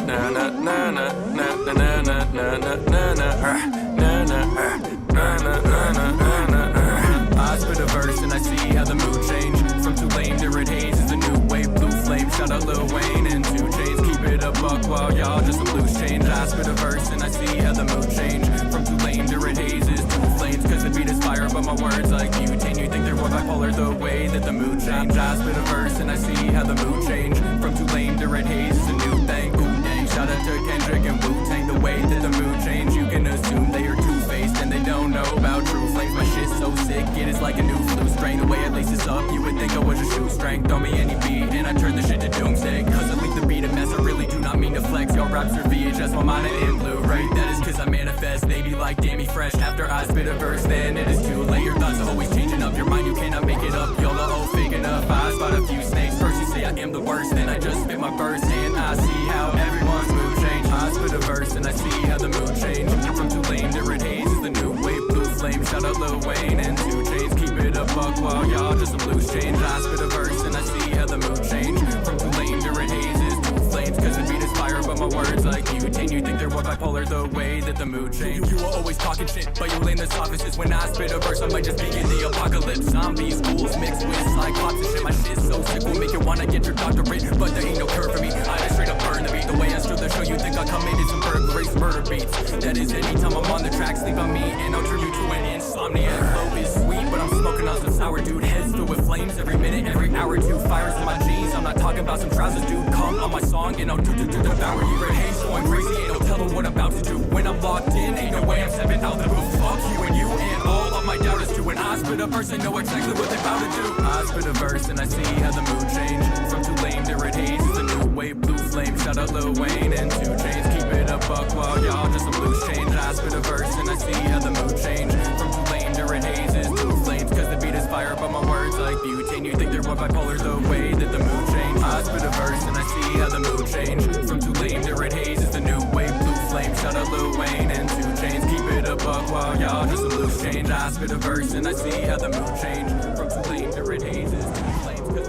I spit a verse and I see how the mood change. From too lame to red haze is the new wave. Blue flame, shout out Lil Wayne and 2 Chainz. Keep it a buck while y'all just some loose change. I spit a verse and I see how the mood change. From too lame to red haze is 2 flames. Cause the beat is fire but my words like butane. You think they're more bipolar the way that the mood change. I spit a verse and I see how the mood change. From too lame to red haze is a new thing. Ooh dang, shout out to Kendrick and Wu-Tang. The way that the mood change, you can assume they are two-faced and they don't know about true flames. My shit's so sick, it is like a new flu strain. The way it laces up, you would think I was a shoestring. Throw me any beat and I turn the shit to doomsday. Cause I leave the beat a mess, I really do not mean to flex. Your raps are VHS, while mine are in Blu-ray. That is cause I manifest, they be like damn me fresh. After I spit a verse, then it is too late. Your thoughts are always changing up, your mind you cannot make it up. YOLO, oh fake enough, I spot a few snakes. First you say I am the worst, then I just spit my verse. And I see how everyone's mood change. I spit a verse and I see how the mood change. From too lame to red haze is the new wave. Blue flame, shout out Lil Wayne and 2 Chainz. Keep it a buck while y'all just some loose change. I spit a verse and I see how the mood change. From too lame to red haze is 2 flames. Cause the beat is fire but my words like butane. You think they're more bipolar the way that the mood change. You are always talking shit but you lame the sophisters. When I spit a verse I might just be in the apocalypse. Zombies, ghouls mixed with cyclops and shit. My shit's so sick will make you wanna get your doctorate. But there ain't no cure for me, I just straight up burn the beat. The way I steal the show you think I committed some burglaries, murder beats. That is anytime I'm on the track, sleep on me and I'll turn you to an insomniac. Flow is sweet but I'm smoking on some sour dude. Heads filled with flames every minute, every hour. 2 fires in my jeans, I'm not talking about some trousers dude. Come on my song and I'll devour you. Red haze going crazy, ain't no telling what I'm about to do. When I'm locked in, ain't no way I'm stepping out the booth. Fuck you and you and all of my doubters too. When I spit a verse I know exactly what they about to do. I spit a verse and I see how the mood change. From too lame to red haze is a new wave. Blue flame, shout out Lil Wayne and 2 Chainz. Keep it a buck while y'all just some loose change. I spit a verse and I see how the mood change. From too lame to red haze is 2 flames. Cause the beat is fire but my words like butane. You think they're more bipolar the way that the mood change. I spit a verse and I see how the mood change. From too lame to red haze is the new wave. Blue flame, shout out Lil Wayne and 2 Chainz. Keep it a buck while y'all just some loose change. I spit a verse and I see how the mood change. From too lame to red haze is 2 flames. Cause